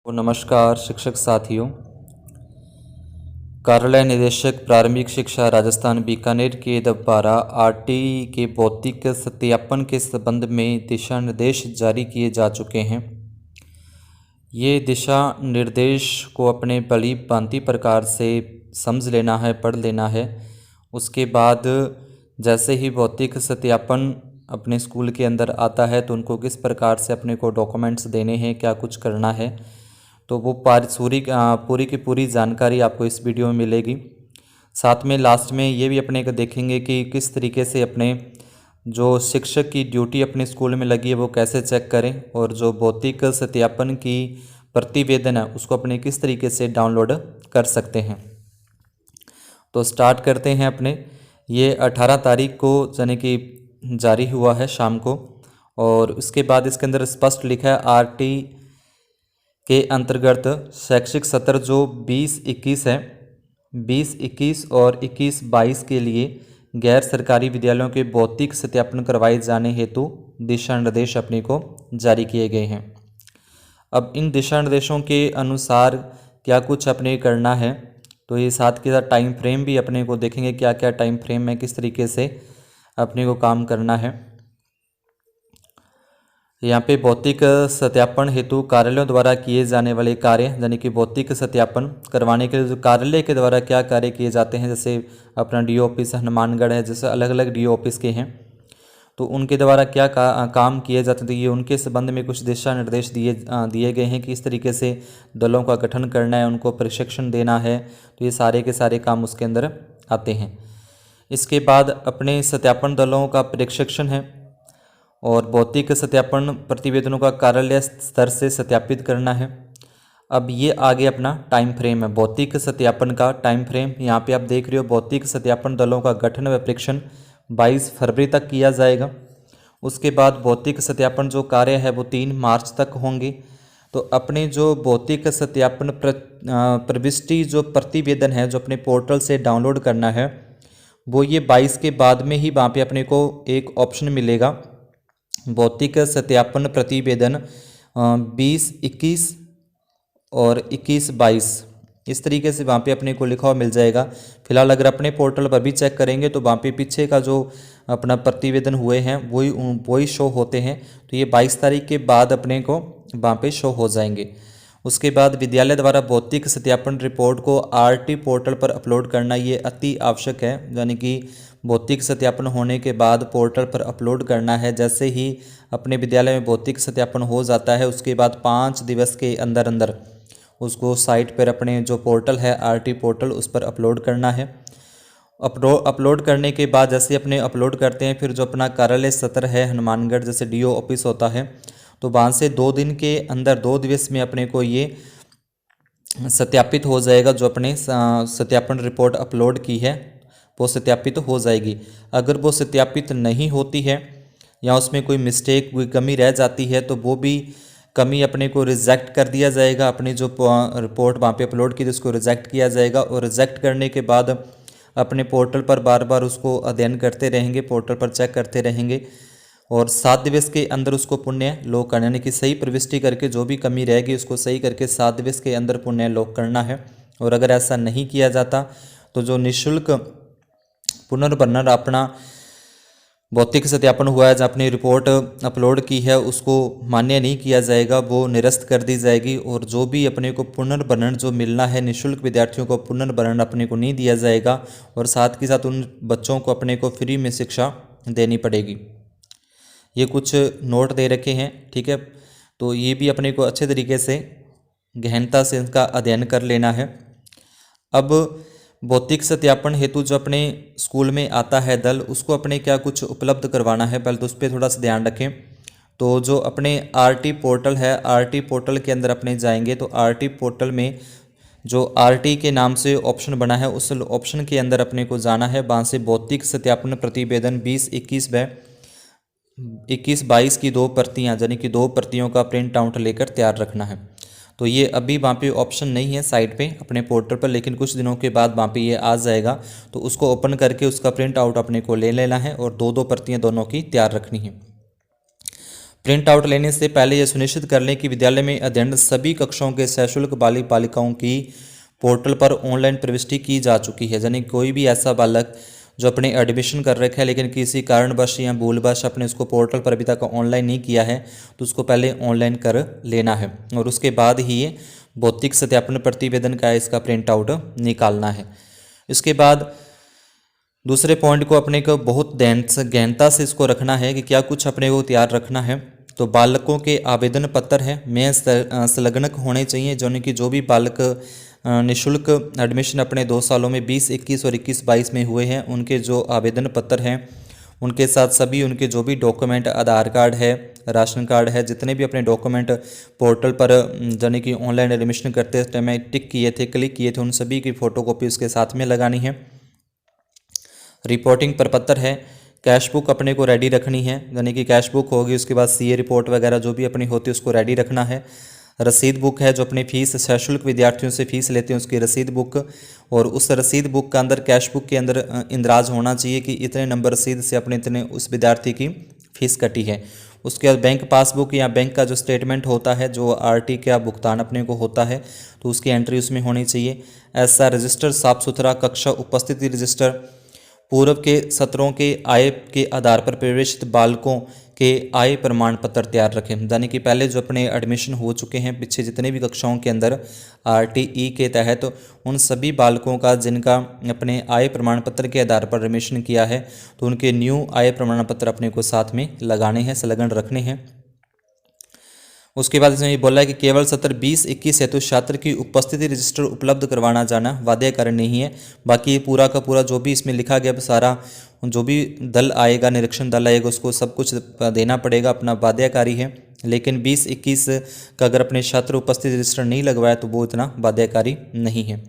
तो नमस्कार शिक्षक साथियों। कार्यालय निदेशक प्रारंभिक शिक्षा राजस्थान बीकानेर के द्वारा आरटी के भौतिक सत्यापन के संबंध में दिशा निर्देश जारी किए जा चुके हैं। ये दिशा निर्देश को अपने भली भांति प्रकार से समझ लेना है, पढ़ लेना है। उसके बाद जैसे ही भौतिक सत्यापन अपने स्कूल के अंदर आता है तो उनको किस प्रकार से अपने को डॉक्यूमेंट्स देने हैं, क्या कुछ करना है, तो वो पूरी की पूरी जानकारी आपको इस वीडियो में मिलेगी। साथ में लास्ट में ये भी अपने को देखेंगे कि किस तरीके से अपने जो शिक्षक की ड्यूटी अपने स्कूल में लगी है वो कैसे चेक करें, और जो भौतिक सत्यापन की प्रतिवेदन है उसको अपने किस तरीके से डाउनलोड कर सकते हैं। तो स्टार्ट करते हैं अपने। ये 18 तारीख को यानी कि जारी हुआ है शाम को, और उसके बाद इसके अंदर स्पष्ट लिखा है आरटी के अंतर्गत शैक्षिक सत्र जो 20-21 है, 20-21 और 21-22 के लिए गैर सरकारी विद्यालयों के भौतिक सत्यापन करवाए जाने हेतु दिशा निर्देश अपने को जारी किए गए हैं। अब इन दिशा निर्देशों के अनुसार क्या कुछ अपने करना है, तो ये साथ के साथ टाइम फ्रेम भी अपने को देखेंगे, क्या क्या टाइम फ्रेम में किस तरीके से अपने को काम करना है। यहाँ पे भौतिक सत्यापन हेतु कार्यालयों द्वारा किए जाने वाले कार्य, यानी कि भौतिक सत्यापन करवाने के लिए जो कार्यालय के द्वारा क्या कार्य किए जाते हैं, जैसे अपना डीओ ऑफिस हनुमानगढ़ है, जैसे अलग अलग डीओ ऑफिस के हैं, तो उनके द्वारा क्या काम किए जाते हैं, तो ये उनके संबंध में कुछ दिशा निर्देश दिए गए हैं कि इस तरीके से दलों का गठन करना है, उनको प्रशिक्षण देना है, तो ये सारे के सारे काम उसके अंदर आते हैं। इसके बाद अपने सत्यापन दलों का प्रशिक्षण है और भौतिक सत्यापन प्रतिवेदनों का कार्यालय स्तर से सत्यापित करना है। अब ये आगे अपना टाइम फ्रेम है, भौतिक सत्यापन का टाइम फ्रेम यहाँ पे आप देख रहे हो। भौतिक सत्यापन दलों का गठन व परीक्षण 22 फरवरी तक किया जाएगा। उसके बाद भौतिक सत्यापन जो कार्य है वो 3 मार्च तक होंगे। तो अपने जो भौतिक सत्यापन प्रविष्टि जो प्रतिवेदन है जो अपने पोर्टल से डाउनलोड करना है, वो ये 22 के बाद में ही वहाँ पे अपने को एक ऑप्शन मिलेगा, भौतिक सत्यापन प्रतिवेदन 20-21 और 21-22, इस तरीके से वहाँ पे अपने को लिखा हुआ मिल जाएगा। फिलहाल अगर अपने पोर्टल पर भी चेक करेंगे तो वहाँ पे पीछे का जो अपना प्रतिवेदन हुए हैं वही शो होते हैं, तो ये 22 तारीख के बाद अपने को वहाँ पे शो हो जाएंगे। उसके बाद विद्यालय द्वारा भौतिक सत्यापन रिपोर्ट को आरटी पोर्टल पर अपलोड करना ये अति आवश्यक है, यानी कि भौतिक सत्यापन होने के बाद पोर्टल पर अपलोड करना है। जैसे ही अपने विद्यालय में भौतिक सत्यापन हो जाता है उसके बाद 5 दिवस के अंदर अंदर उसको साइट पर अपने जो पोर्टल है आरटी पोर्टल उस पर अपलोड करना है। अपलोड करने के बाद जैसे अपने अपलोड करते हैं फिर जो अपना कार्यालय सत्र है हनुमानगढ़ जैसे डीओ ऑफिस होता है, तो वहाँ से 2 दिन के अंदर 2 दिवस में अपने को ये सत्यापित हो जाएगा। जो अपने सत्यापन रिपोर्ट अपलोड की है वो सत्यापित हो जाएगी। अगर वो सत्यापित नहीं होती है या उसमें कोई मिस्टेक कोई कमी रह जाती है तो वो भी कमी अपने को रिजेक्ट कर दिया जाएगा। अपनी जो रिपोर्ट वहाँ पे अपलोड की थी उसको रिजेक्ट किया जाएगा, और रिजेक्ट करने के बाद अपने पोर्टल पर बार बार उसको अध्ययन करते रहेंगे, पोर्टल पर चेक करते रहेंगे, और 7 दिवस के अंदर उसको पुण्य लॉक करना, यानी कि सही प्रविष्टि करके जो भी कमी रहेगी उसको सही करके 7 दिवस के अंदर पुण्य लॉक करना है। और अगर ऐसा नहीं किया जाता तो जो निःशुल्क पुनर्भरण अपना भौतिक सत्यापन हुआ है जहाँ अपनी रिपोर्ट अपलोड की है उसको मान्य नहीं किया जाएगा, वो निरस्त कर दी जाएगी। और जो भी अपने को पुनर्भरण जो मिलना है निःशुल्क विद्यार्थियों को पुनर्भरण अपने को नहीं दिया जाएगा, और साथ के साथ उन बच्चों को अपने को फ्री में शिक्षा देनी पड़ेगी। ये कुछ नोट दे रखे हैं, ठीक है, तो ये भी अपने को अच्छे तरीके से गहनता से इसका अध्ययन कर लेना है। अब भौतिक सत्यापन हेतु जो अपने स्कूल में आता है दल उसको अपने क्या कुछ उपलब्ध करवाना है, पहले तो उस पर थोड़ा सा ध्यान रखें। तो जो अपने आरटी पोर्टल है, आरटी पोर्टल के अंदर अपने जाएंगे तो आरटी पोर्टल में जो आरटी के नाम से ऑप्शन बना है उस ऑप्शन के अंदर अपने को जाना है। वहाँ से भौतिक सत्यापन प्रतिवेदन 20-21 व 21-22 की 2 प्रतियाँ यानी कि 2 प्रतियों का प्रिंट आउट लेकर तैयार रखना है। तो ये अभी वहाँ पे ऑप्शन नहीं है साइट पे अपने पोर्टल पर, लेकिन कुछ दिनों के बाद वहाँ पे ये आ जाएगा, तो उसको ओपन करके उसका प्रिंट आउट अपने को ले लेना है और 2-2 प्रतियाँ दोनों की तैयार रखनी है। प्रिंट आउट लेने से पहले यह सुनिश्चित कर लें कि विद्यालय में अध्ययन सभी कक्षाओं के सशुल्क बालिक बालिकाओं की पोर्टल पर ऑनलाइन प्रविष्टि की जा चुकी है। यानी कोई भी ऐसा बालक जो अपने एडमिशन कर रखा है लेकिन किसी कारणवश या भूलवश अपने उसको पोर्टल पर अभी तक ऑनलाइन नहीं किया है, तो उसको पहले ऑनलाइन कर लेना है और उसके बाद ही ये भौतिक सत्यापन प्रतिवेदन का इसका प्रिंट आउट निकालना है। इसके बाद दूसरे पॉइंट को अपने को बहुत गहनता से इसको रखना है कि क्या कुछ अपने को तैयार रखना है। तो बालकों के आवेदन पत्र है में संलग्नक होने चाहिए, जो भी बालक निःशुल्क एडमिशन अपने 2 सालों में 2021 और 21-22 में हुए हैं, उनके जो आवेदन पत्र हैं उनके साथ सभी उनके जो भी डॉक्यूमेंट, आधार कार्ड है, राशन कार्ड है, जितने भी अपने डॉक्यूमेंट पोर्टल पर यानी कि ऑनलाइन एडमिशन करते टाइम टिक किए थे, क्लिक किए थे, उन सभी की फ़ोटोकॉपी उसके साथ में लगानी है। रिपोर्टिंग प्रपत्र है, कैश बुक अपने को रेडी रखनी है, यानी कि कैश बुक होगी, उसके बाद सीए रिपोर्ट वगैरह जो भी अपनी होती है उसको रेडी रखना है। रसीद बुक है, जो अपनी फ़ीस सशुल्क विद्यार्थियों से फ़ीस लेते हैं उसकी रसीद बुक, और उस रसीद बुक का अंदर कैश बुक के अंदर इंदराज होना चाहिए कि इतने नंबर रसीद से अपने इतने उस विद्यार्थी की फ़ीस कटी है। उसके बाद बैंक पासबुक या बैंक का जो स्टेटमेंट होता है, जो आरटी का भुगतान अपने को होता है, तो उसकी एंट्री उसमें होनी चाहिए। ऐसा रजिस्टर साफ़ सुथरा, कक्षा उपस्थिति रजिस्टर, पूर्व के सत्रों के आय के आधार पर प्रवेशित बालकों के आय प्रमाण पत्र तैयार रखें। यानी कि पहले जो अपने एडमिशन हो चुके हैं पीछे जितने भी कक्षाओं के अंदर आरटीई के तहत, तो उन सभी बालकों का जिनका अपने आय प्रमाण पत्र के आधार पर एडमिशन किया है, तो उनके न्यू आय प्रमाण पत्र अपने को साथ में लगाने हैं, संलग्न रखने हैं। उसके बाद इसमें ये बोला है कि केवल सत्र 20-21 हेतु छात्र की उपस्थिति रजिस्टर उपलब्ध करवाना जाना बाध्यकारी नहीं है। बाकी पूरा का पूरा जो भी इसमें लिखा गया सारा, जो भी दल आएगा, निरीक्षण दल आएगा, उसको सब कुछ देना पड़ेगा, अपना बाध्यकारी है। लेकिन 20-21 का अगर अपने छात्र उपस्थिति रजिस्टर नहीं लगवाया तो वो इतना बाध्यकारी नहीं है।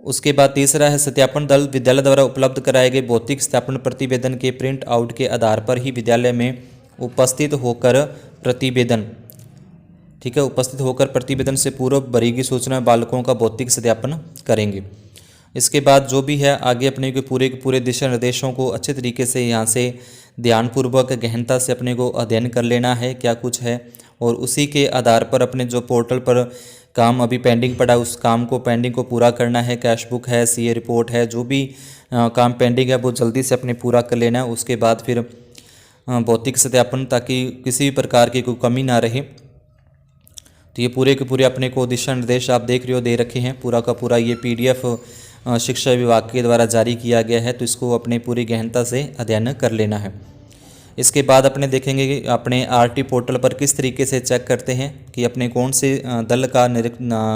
उसके बाद तीसरा है सत्यापन दल विद्यालय द्वारा उपलब्ध कराए गए भौतिक सत्यापन प्रतिवेदन के प्रिंट आउट के आधार पर ही विद्यालय में उपस्थित होकर प्रतिवेदन, ठीक है, उपस्थित होकर प्रतिवेदन से पूर्व बरीकी सूचना बालकों का भौतिक सत्यापन करेंगे। इसके बाद जो भी है आगे अपने के पूरे दिशा निर्देशों को अच्छे तरीके से यहाँ से ध्यानपूर्वक गहनता से अपने को अध्ययन कर लेना है क्या कुछ है, और उसी के आधार पर अपने जो पोर्टल पर काम अभी पेंडिंग पड़ा उस काम को पेंडिंग को पूरा करना है। कैश बुक है, सीए रिपोर्ट है, जो भी काम पेंडिंग है वो जल्दी से अपने पूरा कर लेना है। उसके बाद फिर भौतिक सत्यापन, ताकि किसी भी प्रकार की कोई कमी ना रहे। तो ये पूरे के पूरे अपने को दिशा निर्देश आप देख रहे हो दे रखे हैं, पूरा का पूरा ये पीडीएफ शिक्षा विभाग के द्वारा जारी किया गया है, तो इसको अपने पूरी गहनता से अध्ययन कर लेना है। इसके बाद अपने देखेंगे कि अपने आरटी पोर्टल पर किस तरीके से चेक करते हैं कि अपने कौन से दल का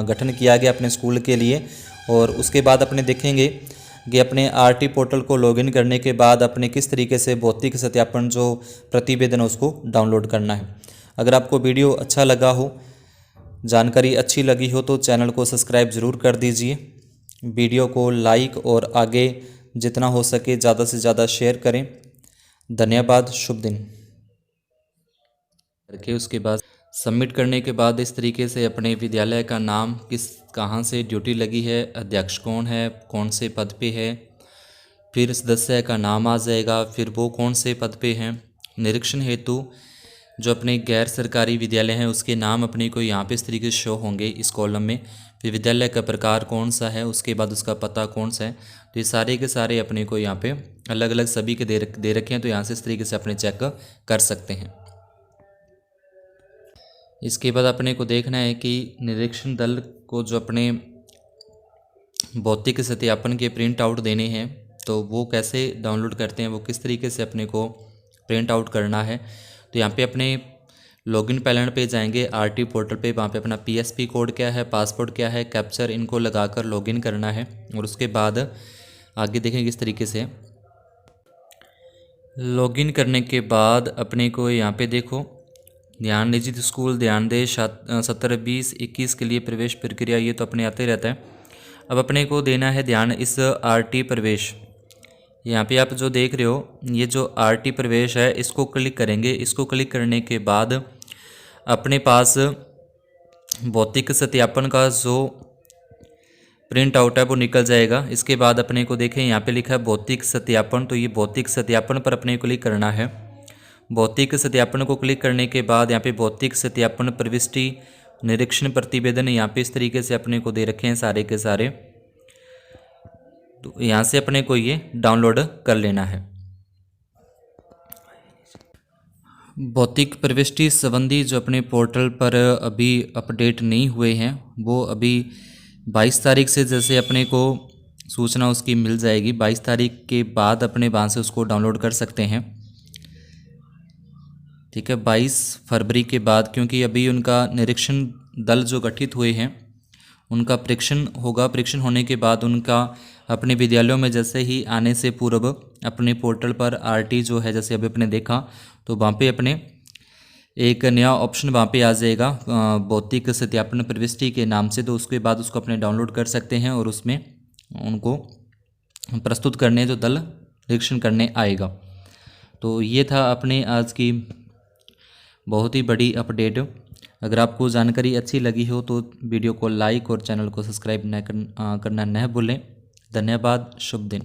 गठन किया गया अपने स्कूल के लिए, और उसके बाद अपने देखेंगे कि अपने आरटी पोर्टल को लॉगिन करने के बाद अपने किस तरीके से भौतिक सत्यापन जो प्रतिवेदन है उसको डाउनलोड करना है। अगर आपको वीडियो अच्छा लगा हो, जानकारी अच्छी लगी हो, तो चैनल को सब्सक्राइब ज़रूर कर दीजिए, वीडियो को लाइक और आगे जितना हो सके ज़्यादा से ज़्यादा शेयर करें। धन्यवाद, शुभ दिन। करके उसके बाद सबमिट करने के बाद इस तरीके से अपने विद्यालय का नाम, कहाँ से ड्यूटी लगी है, अध्यक्ष कौन है, कौन से पद पे है, फिर सदस्य का नाम आ जाएगा, फिर वो कौन से पद पे हैं। निरीक्षण हेतु जो अपने गैर सरकारी विद्यालय हैं उसके नाम अपने को यहाँ पे इस तरीके से शो होंगे इस कॉलम में। फिर विद्यालय का प्रकार कौन सा है, उसके बाद उसका पता कौन सा है, तो ये सारे के सारे अपने को यहाँ पे अलग अलग सभी के दे रखे हैं, तो यहाँ से इस तरीके से अपने चेक कर सकते हैं। इसके बाद अपने को देखना है कि निरीक्षण दल को जो अपने भौतिक सत्यापन के प्रिंट आउट देने हैं तो वो कैसे डाउनलोड करते हैं, वो किस तरीके से अपने को प्रिंट आउट करना है। तो यहाँ पे अपने लॉगिन पैनल पे जाएंगे आरटी पोर्टल पे, वहाँ पे अपना पीएसपी कोड क्या है, पासवर्ड क्या है, कैप्चर, इनको लगाकर लॉगिन करना है। और उसके बाद आगे देखेंगे किस तरीके से लॉगिन करने के बाद अपने को यहाँ पे देखो ध्यान निजी स्कूल ध्यान दे 17-20-21 के लिए प्रवेश प्रक्रिया, ये तो अपने आते रहता है। अब अपने को देना है ध्यान इस आरटी प्रवेश, यहाँ पे आप जो देख रहे हो ये जो आरटी प्रवेश है इसको क्लिक करेंगे। इसको क्लिक करने के बाद अपने पास भौतिक सत्यापन का जो प्रिंट आउट है वो निकल जाएगा। इसके बाद अपने को देखें यहाँ पे लिखा है भौतिक सत्यापन, तो ये भौतिक सत्यापन पर अपने को क्लिक करना है। भौतिक सत्यापन को क्लिक करने के बाद यहाँ पे भौतिक सत्यापन प्रविष्टि निरीक्षण प्रतिवेदन यहाँ पे इस तरीके से अपने को दे रखे हैं सारे के सारे। तो यहाँ से अपने को ये डाउनलोड कर लेना है। भौतिक प्रविष्टि संबंधी जो अपने पोर्टल पर अभी अपडेट नहीं हुए हैं वो अभी 22 तारीख से जैसे अपने को सूचना उसकी मिल जाएगी, 22 तारीख के बाद अपने वहाँ से उसको डाउनलोड कर सकते हैं। ठीक है, 22 फरवरी के बाद, क्योंकि अभी उनका निरीक्षण दल जो गठित हुए हैं उनका परीक्षण होगा। परीक्षण होने के बाद उनका अपने विद्यालयों में जैसे ही आने से पूर्व अपने पोर्टल पर आरटी जो है जैसे अभी अपने देखा तो वहाँ पे अपने एक नया ऑप्शन वहाँ पे आ जाएगा भौतिक सत्यापन प्रविष्टि के नाम से। तो उसके बाद उसको अपने डाउनलोड कर सकते हैं और उसमें उनको प्रस्तुत करने जो दल निरीक्षण करने आएगा। तो ये था अपने आज की बहुत ही बड़ी अपडेट। अगर आपको जानकारी अच्छी लगी हो तो वीडियो को लाइक और चैनल को सब्सक्राइब करना न भूलें। धन्यवाद, शुभ दिन।